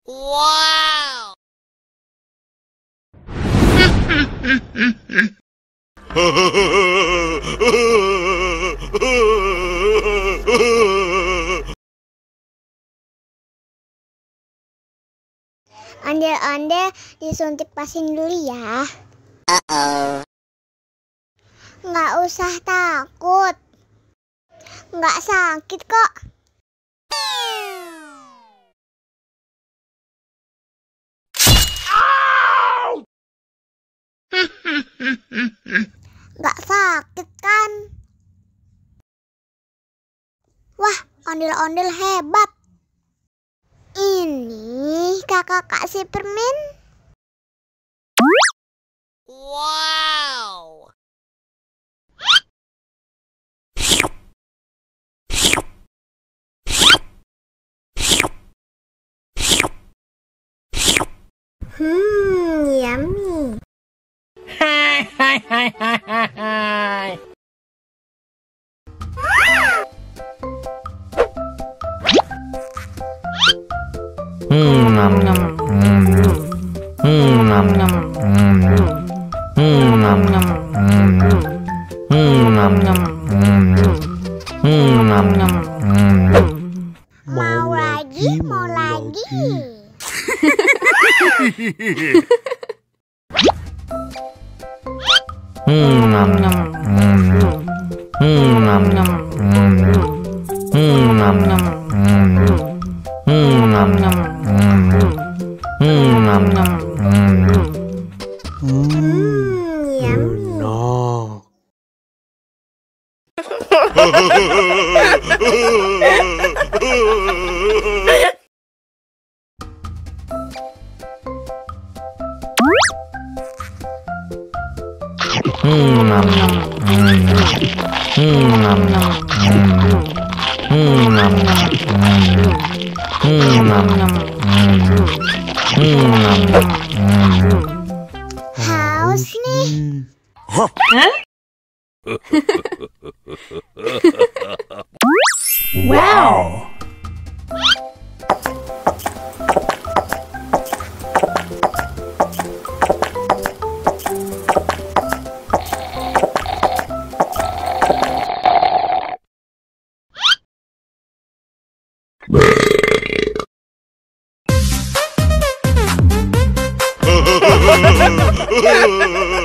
Wow! Ondel-ondel disuntik vaksin dulu ya. Nggak usah takut. Nggak sakit kok. Nggak sakit kan? Wah, ondel-ondel hebat. Ini kakak kasih permen. Wow! Yummy. Hai hai hai hai hai. Nam nam nam nam nam nam nam. Mau lagi, mau lagi. Nam nam nam nam nam Haus nih. Wow! Ha ha ha ha ha!